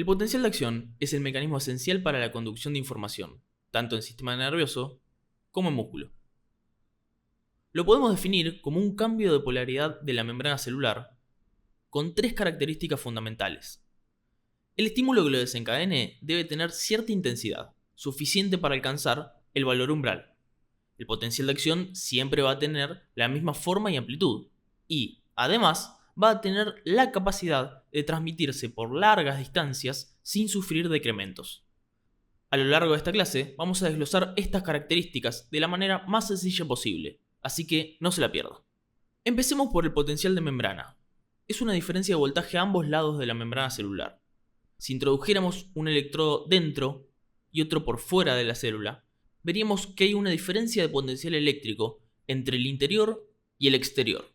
El potencial de acción es el mecanismo esencial para la conducción de información, tanto en sistema nervioso como en músculo. Lo podemos definir como un cambio de polaridad de la membrana celular con tres características fundamentales. El estímulo que lo desencadene debe tener cierta intensidad, suficiente para alcanzar el valor umbral. El potencial de acción siempre va a tener la misma forma y amplitud, y, además, va a tener la capacidad de transmitirse por largas distancias sin sufrir decrementos. A lo largo de esta clase vamos a desglosar estas características de la manera más sencilla posible, así que no se la pierdan. Empecemos por el potencial de membrana. Es una diferencia de voltaje a ambos lados de la membrana celular. Si introdujéramos un electrodo dentro y otro por fuera de la célula, veríamos que hay una diferencia de potencial eléctrico entre el interior y el exterior.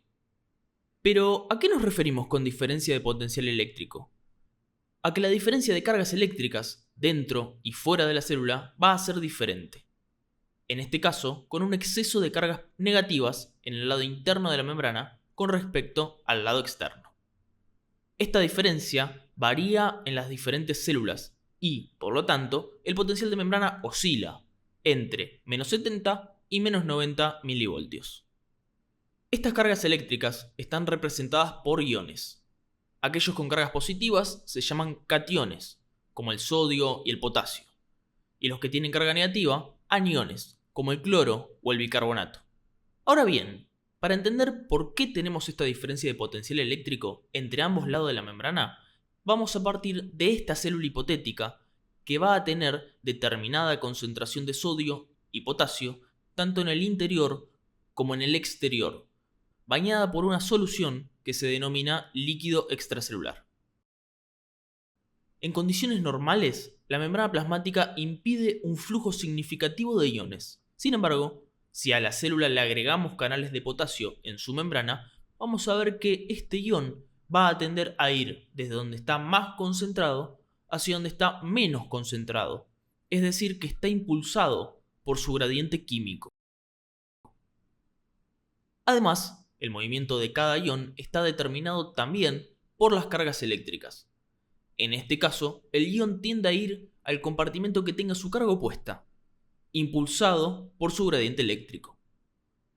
Pero, ¿a qué nos referimos con diferencia de potencial eléctrico? A que la diferencia de cargas eléctricas dentro y fuera de la célula va a ser diferente. En este caso, con un exceso de cargas negativas en el lado interno de la membrana con respecto al lado externo. Esta diferencia varía en las diferentes células y, por lo tanto, el potencial de membrana oscila entre menos 70 y menos 90 milivoltios. Estas cargas eléctricas están representadas por iones. Aquellos con cargas positivas se llaman cationes, como el sodio y el potasio, y los que tienen carga negativa, aniones, como el cloro o el bicarbonato. Ahora bien, para entender por qué tenemos esta diferencia de potencial eléctrico entre ambos lados de la membrana, vamos a partir de esta célula hipotética que va a tener determinada concentración de sodio y potasio tanto en el interior como en el exterior, bañada por una solución que se denomina líquido extracelular. En condiciones normales, la membrana plasmática impide un flujo significativo de iones. Sin embargo, si a la célula le agregamos canales de potasio en su membrana, vamos a ver que este ion va a tender a ir desde donde está más concentrado hacia donde está menos concentrado, es decir, que está impulsado por su gradiente químico. Además, el movimiento de cada ion está determinado también por las cargas eléctricas. En este caso, el ion tiende a ir al compartimento que tenga su carga opuesta, impulsado por su gradiente eléctrico.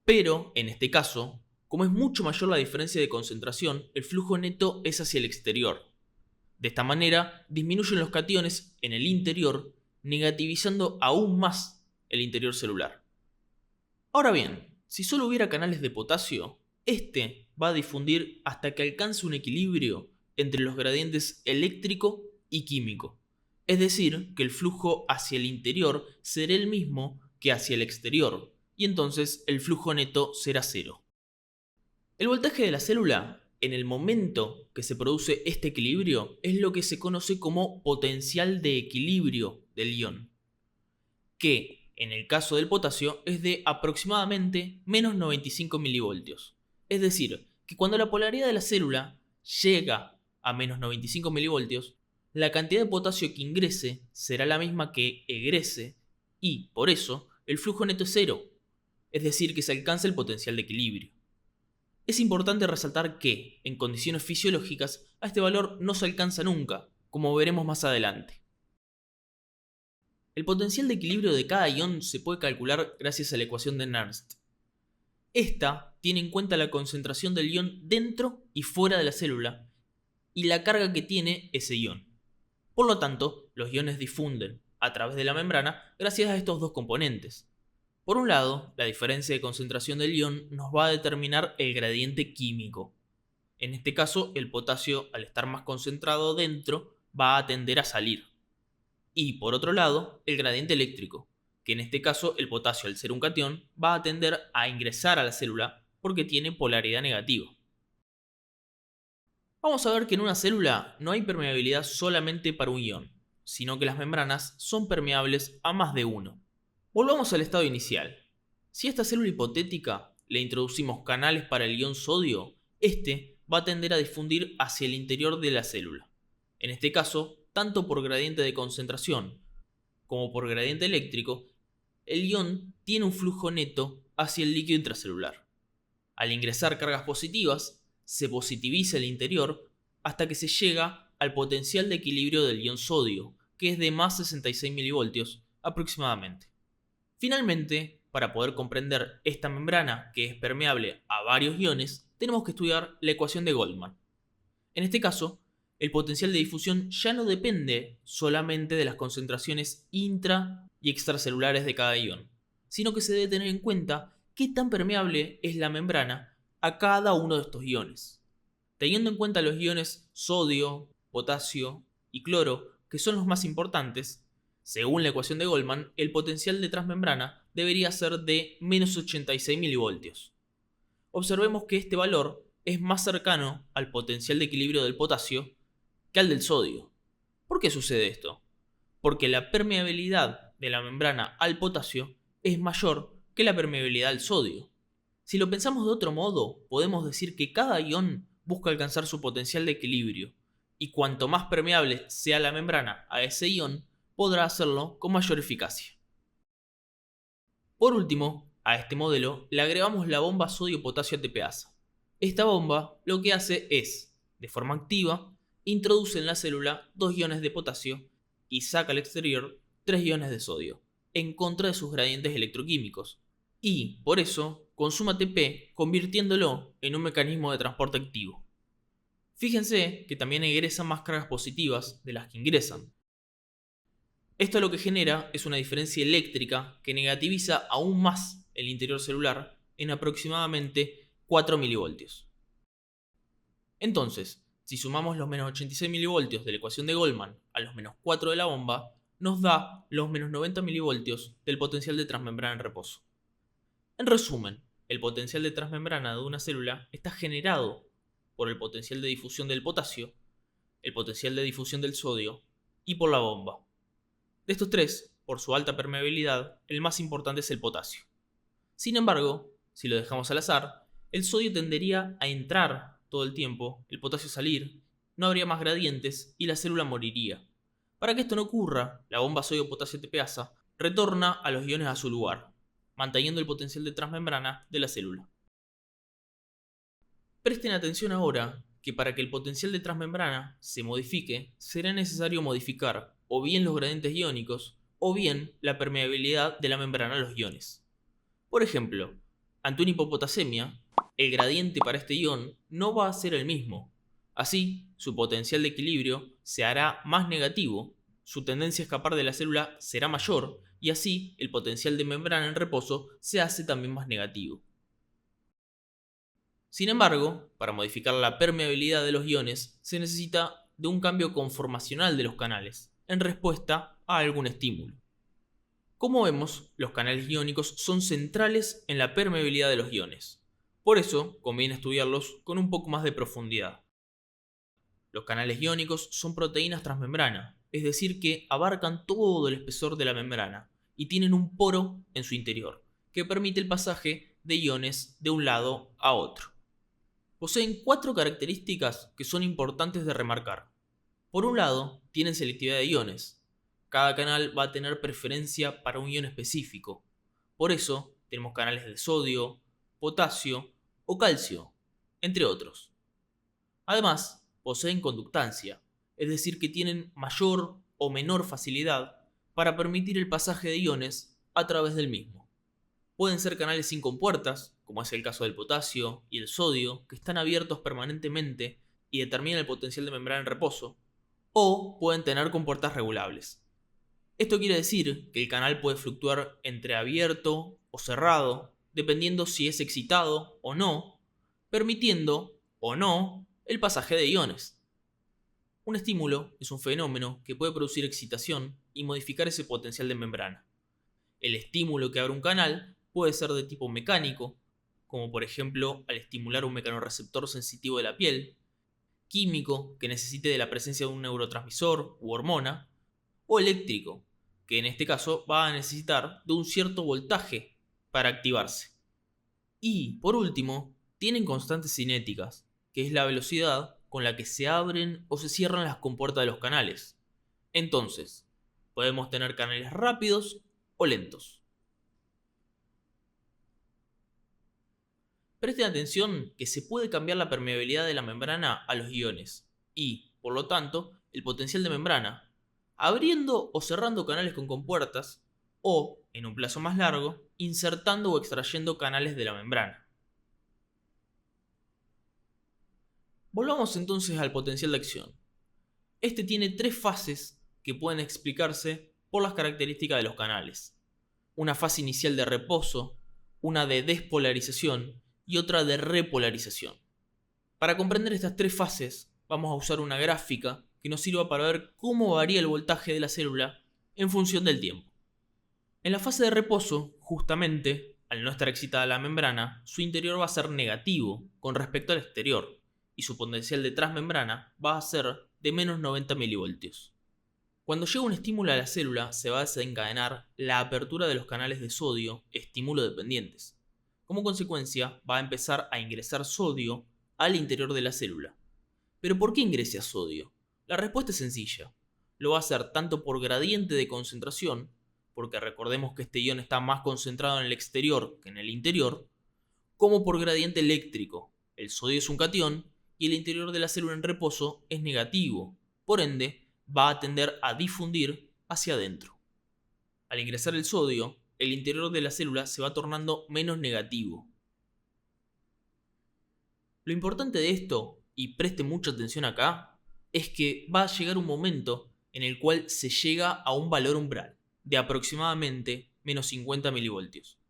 Pero, en este caso, como es mucho mayor la diferencia de concentración, el flujo neto es hacia el exterior. De esta manera, disminuyen los cationes en el interior, negativizando aún más el interior celular. Ahora bien, si solo hubiera canales de potasio, este va a difundir hasta que alcance un equilibrio entre los gradientes eléctrico y químico. Es decir, que el flujo hacia el interior será el mismo que hacia el exterior, y entonces el flujo neto será cero. El voltaje de la célula, en el momento que se produce este equilibrio, es lo que se conoce como potencial de equilibrio del ion, que en el caso del potasio es de aproximadamente menos 95 milivoltios. Es decir, que cuando la polaridad de la célula llega a menos 95 milivoltios, la cantidad de potasio que ingrese será la misma que egrese y, por eso, el flujo neto es cero, es decir, que se alcanza el potencial de equilibrio. Es importante resaltar que, en condiciones fisiológicas, a este valor no se alcanza nunca, como veremos más adelante. El potencial de equilibrio de cada ion se puede calcular gracias a la ecuación de Nernst. Esta tiene en cuenta la concentración del ion dentro y fuera de la célula y la carga que tiene ese ion. Por lo tanto, los iones difunden a través de la membrana gracias a estos dos componentes. Por un lado, la diferencia de concentración del ion nos va a determinar el gradiente químico. En este caso, el potasio, al estar más concentrado dentro, va a tender a salir. Y por otro lado, el gradiente eléctrico, que en este caso el potasio, al ser un catión, va a tender a ingresar a la célula porque tiene polaridad negativa. Vamos a ver que en una célula no hay permeabilidad solamente para un ion, sino que las membranas son permeables a más de uno. Volvamos al estado inicial. Si a esta célula hipotética le introducimos canales para el ion sodio, este va a tender a difundir hacia el interior de la célula. En este caso, tanto por gradiente de concentración como por gradiente eléctrico, el ion tiene un flujo neto hacia el líquido intracelular. Al ingresar cargas positivas, se positiviza el interior hasta que se llega al potencial de equilibrio del ion sodio, que es de más 66 milivoltios aproximadamente. Finalmente, para poder comprender esta membrana que es permeable a varios iones, tenemos que estudiar la ecuación de Goldman. En este caso, el potencial de difusión ya no depende solamente de las concentraciones intra y extracelulares de cada ion, sino que se debe tener en cuenta qué tan permeable es la membrana a cada uno de estos iones. Teniendo en cuenta los iones sodio, potasio y cloro, que son los más importantes, según la ecuación de Goldman, el potencial de transmembrana debería ser de menos 86 milivoltios. Observemos que este valor es más cercano al potencial de equilibrio del potasio que al del sodio. ¿Por qué sucede esto? Porque la permeabilidad de la membrana al potasio es mayor que la permeabilidad al sodio. Si lo pensamos de otro modo, podemos decir que cada ion busca alcanzar su potencial de equilibrio, y cuanto más permeable sea la membrana a ese ion, podrá hacerlo con mayor eficacia. Por último, a este modelo le agregamos la bomba sodio-potasio ATPasa. Esta bomba lo que hace es, de forma activa, introduce en la célula 2 iones de potasio y saca al exterior 3 iones de sodio, en contra de sus gradientes electroquímicos, y, por eso, consume ATP convirtiéndolo en un mecanismo de transporte activo. Fíjense que también egresan más cargas positivas de las que ingresan. Esto lo que genera es una diferencia eléctrica que negativiza aún más el interior celular en aproximadamente 4 milivoltios. Entonces, si sumamos los menos 86 milivoltios de la ecuación de Goldman a los menos 4 de la bomba, nos da los menos 90 milivoltios del potencial de transmembrana en reposo. En resumen, el potencial de transmembrana de una célula está generado por el potencial de difusión del potasio, el potencial de difusión del sodio y por la bomba. De estos tres, por su alta permeabilidad, el más importante es el potasio. Sin embargo, si lo dejamos al azar, el sodio tendería a entrar todo el tiempo, el potasio a salir, no habría más gradientes y la célula moriría. Para que esto no ocurra, la bomba sodio-potasio ATPasa retorna a los iones a su lugar, manteniendo el potencial de transmembrana de la célula. Presten atención ahora que para que el potencial de transmembrana se modifique, será necesario modificar o bien los gradientes iónicos o bien la permeabilidad de la membrana a los iones. Por ejemplo, ante una hipopotasemia, el gradiente para este ion no va a ser el mismo. Así, su potencial de equilibrio se hará más negativo, su tendencia a escapar de la célula será mayor y así el potencial de membrana en reposo se hace también más negativo. Sin embargo, para modificar la permeabilidad de los iones se necesita de un cambio conformacional de los canales, en respuesta a algún estímulo. Como vemos, los canales iónicos son centrales en la permeabilidad de los iones. Por eso, conviene estudiarlos con un poco más de profundidad. Los canales iónicos son proteínas transmembrana, es decir que abarcan todo el espesor de la membrana y tienen un poro en su interior, que permite el pasaje de iones de un lado a otro. Poseen 4 características que son importantes de remarcar. Por un lado, tienen selectividad de iones. Cada canal va a tener preferencia para un ion específico. Por eso, tenemos canales de sodio, potasio o calcio, entre otros. Además, poseen conductancia, es decir que tienen mayor o menor facilidad para permitir el pasaje de iones a través del mismo. Pueden ser canales sin compuertas, como es el caso del potasio y el sodio, que están abiertos permanentemente y determinan el potencial de membrana en reposo, o pueden tener compuertas regulables. Esto quiere decir que el canal puede fluctuar entre abierto o cerrado, dependiendo si es excitado o no, permitiendo o no el pasaje de iones. Un estímulo es un fenómeno que puede producir excitación y modificar ese potencial de membrana. El estímulo que abre un canal puede ser de tipo mecánico, como por ejemplo al estimular un mecanorreceptor sensitivo de la piel, químico, que necesite de la presencia de un neurotransmisor u hormona, o eléctrico, que en este caso va a necesitar de un cierto voltaje para activarse. Y, por último, tienen constantes cinéticas, que es la velocidad con la que se abren o se cierran las compuertas de los canales. Entonces, podemos tener canales rápidos o lentos. Presten atención que se puede cambiar la permeabilidad de la membrana a los iones y, por lo tanto, el potencial de membrana, abriendo o cerrando canales con compuertas, o, en un plazo más largo, insertando o extrayendo canales de la membrana. Volvamos entonces al potencial de acción. Este tiene tres fases que pueden explicarse por las características de los canales. Una fase inicial de reposo, una de despolarización y otra de repolarización. Para comprender estas tres fases, vamos a usar una gráfica que nos sirva para ver cómo varía el voltaje de la célula en función del tiempo. En la fase de reposo, justamente, al no estar excitada la membrana, su interior va a ser negativo con respecto al exterior, y su potencial de transmembrana va a ser de menos 90 milivoltios. Cuando llega un estímulo a la célula, se va a desencadenar la apertura de los canales de sodio estímulo dependientes. Como consecuencia, va a empezar a ingresar sodio al interior de la célula. ¿Pero por qué ingresa sodio? La respuesta es sencilla. Lo va a hacer tanto por gradiente de concentración, porque recordemos que este ion está más concentrado en el exterior que en el interior, como por gradiente eléctrico. El sodio es un catión y el interior de la célula en reposo es negativo, por ende va a tender a difundir hacia adentro. Al ingresar el sodio, el interior de la célula se va tornando menos negativo. Lo importante de esto, y preste mucha atención acá, es que va a llegar un momento en el cual se llega a un valor umbral de aproximadamente menos 50 milivoltios.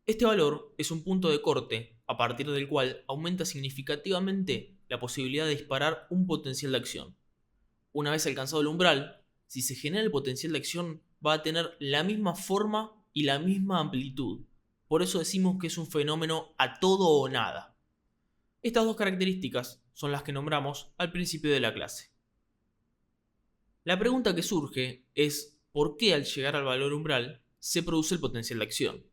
Este valor es un punto de corte a partir del cual aumenta significativamente la posibilidad de disparar un potencial de acción. Una vez alcanzado el umbral, si se genera el potencial de acción va a tener la misma forma y la misma amplitud. Por eso decimos que es un fenómeno a todo o nada. Estas dos características son las que nombramos al principio de la clase. La pregunta que surge es ¿por qué al llegar al valor umbral se produce el potencial de acción?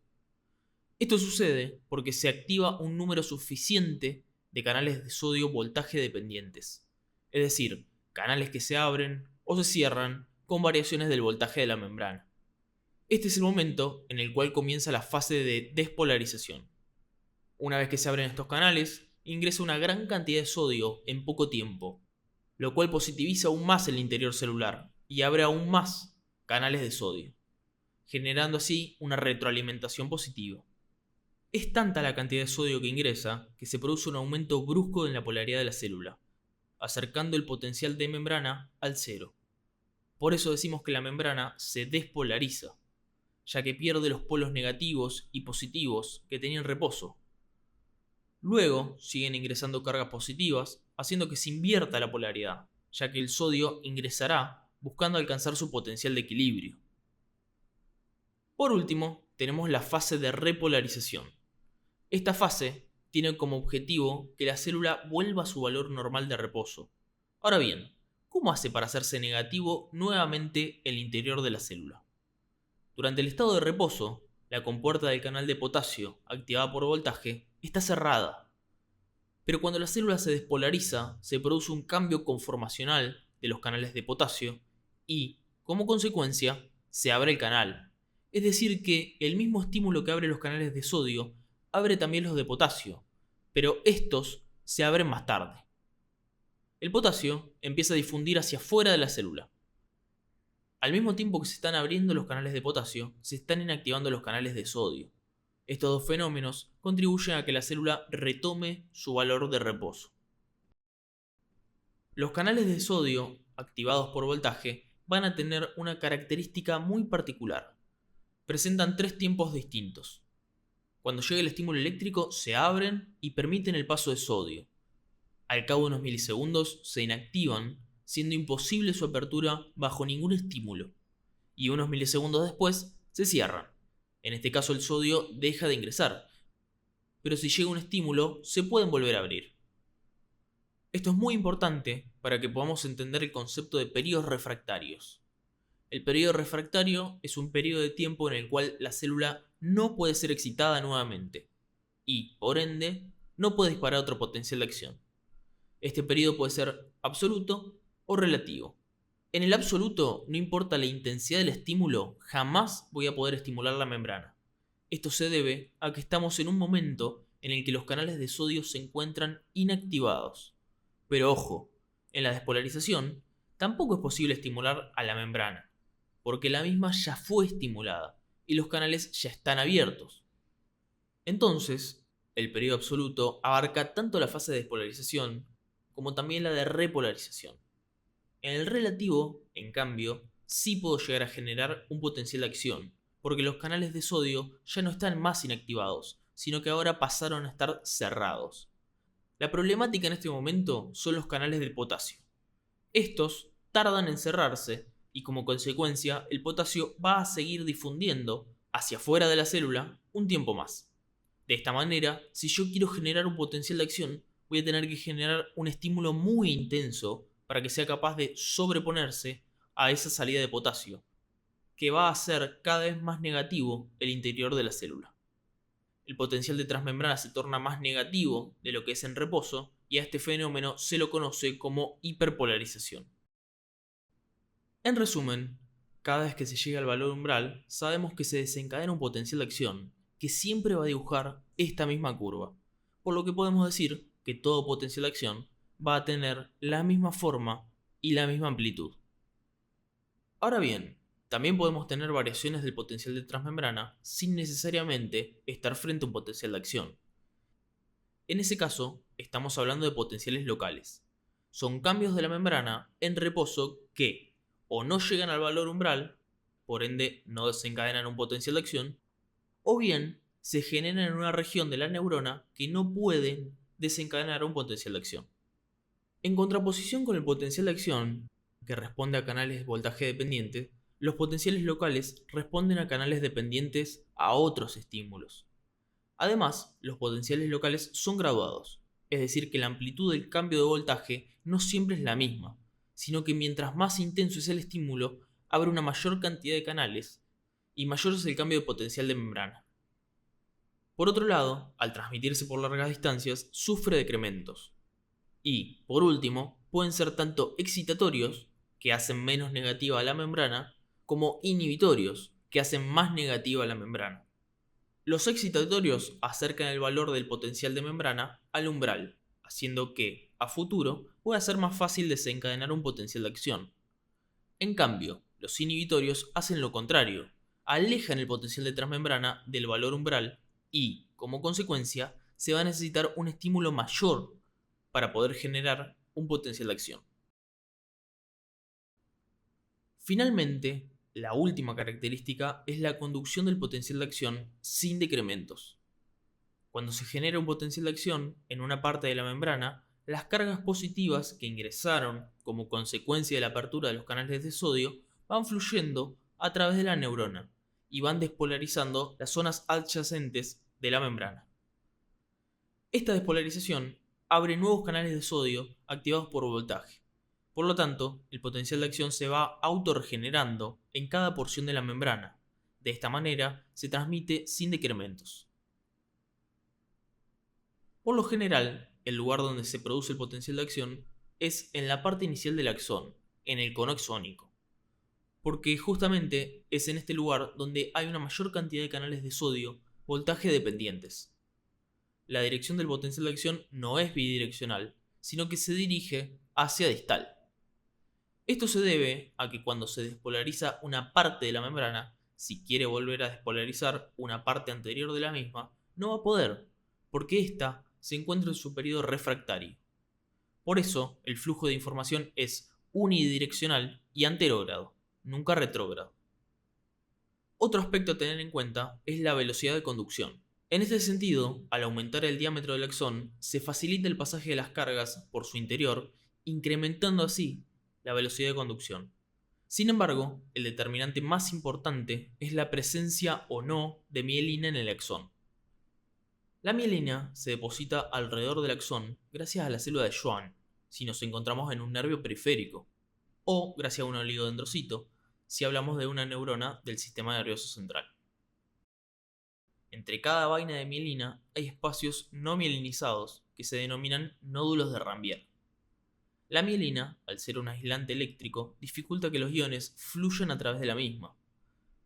Esto sucede porque se activa un número suficiente de canales de sodio voltaje dependientes, es decir, canales que se abren o se cierran con variaciones del voltaje de la membrana. Este es el momento en el cual comienza la fase de despolarización. Una vez que se abren estos canales, ingresa una gran cantidad de sodio en poco tiempo, lo cual positiviza aún más el interior celular y abre aún más canales de sodio, generando así una retroalimentación positiva. Es tanta la cantidad de sodio que ingresa que se produce un aumento brusco en la polaridad de la célula, acercando el potencial de membrana al cero. Por eso decimos que la membrana se despolariza, ya que pierde los polos negativos y positivos que tenía en reposo. Luego siguen ingresando cargas positivas, haciendo que se invierta la polaridad, ya que el sodio ingresará buscando alcanzar su potencial de equilibrio. Por último, tenemos la fase de repolarización. Esta fase tiene como objetivo que la célula vuelva a su valor normal de reposo. Ahora bien, ¿cómo hace para hacerse negativo nuevamente el interior de la célula? Durante el estado de reposo, la compuerta del canal de potasio, activada por voltaje, está cerrada. Pero cuando la célula se despolariza, se produce un cambio conformacional de los canales de potasio y, como consecuencia, se abre el canal. Es decir que el mismo estímulo que abre los canales de sodio abre también los de potasio, pero estos se abren más tarde. El potasio empieza a difundir hacia afuera de la célula. Al mismo tiempo que se están abriendo los canales de potasio, se están inactivando los canales de sodio. Estos dos fenómenos contribuyen a que la célula retome su valor de reposo. Los canales de sodio, activados por voltaje, van a tener una característica muy particular. Presentan tres tiempos distintos. Cuando llega el estímulo eléctrico, se abren y permiten el paso de sodio. Al cabo de unos milisegundos, se inactivan, siendo imposible su apertura bajo ningún estímulo. Y unos milisegundos después, se cierran. En este caso, el sodio deja de ingresar. Pero si llega un estímulo, se pueden volver a abrir. Esto es muy importante para que podamos entender el concepto de periodos refractarios. El periodo refractario es un periodo de tiempo en el cual la célula no puede ser excitada nuevamente y, por ende, no puede disparar otro potencial de acción. Este periodo puede ser absoluto o relativo. En el absoluto, no importa la intensidad del estímulo, jamás voy a poder estimular la membrana. Esto se debe a que estamos en un momento en el que los canales de sodio se encuentran inactivados. Pero ojo, En la despolarización, tampoco es posible estimular a la membrana, porque la misma ya fue estimulada y los canales ya están abiertos. Entonces, el periodo absoluto abarca tanto la fase de despolarización como también la de repolarización. En el relativo, en cambio, sí puedo llegar a generar un potencial de acción, porque los canales de sodio ya no están más inactivados, sino que ahora pasaron a estar cerrados. La problemática en este momento son los canales del potasio. Estos tardan en cerrarse y como consecuencia el potasio va a seguir difundiendo hacia afuera de la célula un tiempo más. De esta manera, si yo quiero generar un potencial de acción, voy a tener que generar un estímulo muy intenso para que sea capaz de sobreponerse a esa salida de potasio, que va a hacer cada vez más negativo el interior de la célula. El potencial de transmembrana se torna más negativo de lo que es en reposo y a este fenómeno se lo conoce como hiperpolarización. En resumen, cada vez que se llega al valor umbral, sabemos que se desencadena un potencial de acción que siempre va a dibujar esta misma curva, por lo que podemos decir que todo potencial de acción va a tener la misma forma y la misma amplitud. Ahora bien, también podemos tener variaciones del potencial de transmembrana sin necesariamente estar frente a un potencial de acción. En ese caso, estamos hablando de potenciales locales. Son cambios de la membrana en reposo que o no llegan al valor umbral, por ende no desencadenan un potencial de acción, o bien se generan en una región de la neurona que no pueden desencadenar un potencial de acción. En contraposición con el potencial de acción, que responde a canales de voltaje dependientes, los potenciales locales responden a canales dependientes a otros estímulos. Además, los potenciales locales son graduados, es decir, que la amplitud del cambio de voltaje no siempre es la misma, sino que mientras más intenso es el estímulo, abre una mayor cantidad de canales y mayor es el cambio de potencial de membrana. Por otro lado, al transmitirse por largas distancias, sufre decrementos. Y, por último, pueden ser tanto excitatorios, que hacen menos negativa a la membrana, como inhibitorios, que hacen más negativa a la membrana. Los excitatorios acercan el valor del potencial de membrana al umbral, haciendo que, a futuro, pueda ser más fácil desencadenar un potencial de acción. En cambio, los inhibitorios hacen lo contrario, alejan el potencial de transmembrana del valor umbral y, como consecuencia, se va a necesitar un estímulo mayor para poder generar un potencial de acción. Finalmente, la última característica es la conducción del potencial de acción sin decrementos. Cuando se genera un potencial de acción en una parte de la membrana, las cargas positivas que ingresaron como consecuencia de la apertura de los canales de sodio van fluyendo a través de la neurona y van despolarizando las zonas adyacentes de la membrana. Esta despolarización abre nuevos canales de sodio activados por voltaje. Por lo tanto, el potencial de acción se va autorregenerando en cada porción de la membrana. De esta manera, se transmite sin decrementos. Por lo general, el lugar donde se produce el potencial de acción es en la parte inicial del axón, en el cono axónico, porque justamente es en este lugar donde hay una mayor cantidad de canales de sodio voltaje dependientes. La dirección del potencial de acción no es bidireccional, sino que se dirige hacia distal. Esto se debe a que cuando se despolariza una parte de la membrana, si quiere volver a despolarizar una parte anterior de la misma, no va a poder, porque ésta se encuentra en su periodo refractario. Por eso, el flujo de información es unidireccional y anterógrado, nunca retrógrado. Otro aspecto a tener en cuenta es la velocidad de conducción. En este sentido, al aumentar el diámetro del axón, se facilita el pasaje de las cargas por su interior, incrementando así la velocidad de conducción. Sin embargo, el determinante más importante es la presencia o no de mielina en el axón. La mielina se deposita alrededor del axón gracias a la célula de Schwann, si nos encontramos en un nervio periférico, o gracias a un oligodendrocito, si hablamos de una neurona del sistema nervioso central. Entre cada vaina de mielina hay espacios no mielinizados que se denominan nódulos de Rambier. La mielina, al ser un aislante eléctrico, dificulta que los iones fluyan a través de la misma.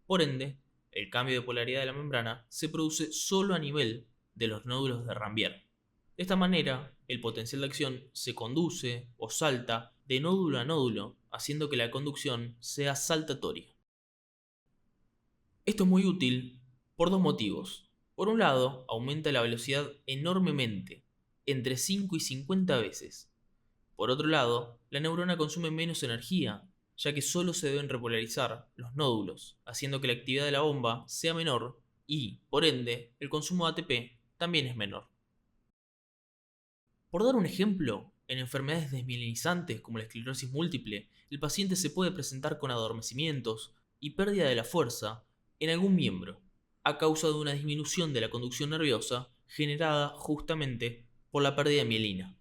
Por ende, el cambio de polaridad de la membrana se produce solo a nivel de los nódulos de Rambier. De esta manera, el potencial de acción se conduce o salta de nódulo a nódulo, haciendo que la conducción sea saltatoria. Esto es muy útil por dos motivos. Por un lado, aumenta la velocidad enormemente, entre 5 y 50 veces. Por otro lado, la neurona consume menos energía, ya que solo se deben repolarizar los nódulos, haciendo que la actividad de la bomba sea menor y, por ende, el consumo de ATP también es menor. Por dar un ejemplo, en enfermedades desmielinizantes como la esclerosis múltiple, el paciente se puede presentar con adormecimientos y pérdida de la fuerza en algún miembro, a causa de una disminución de la conducción nerviosa generada justamente por la pérdida de mielina.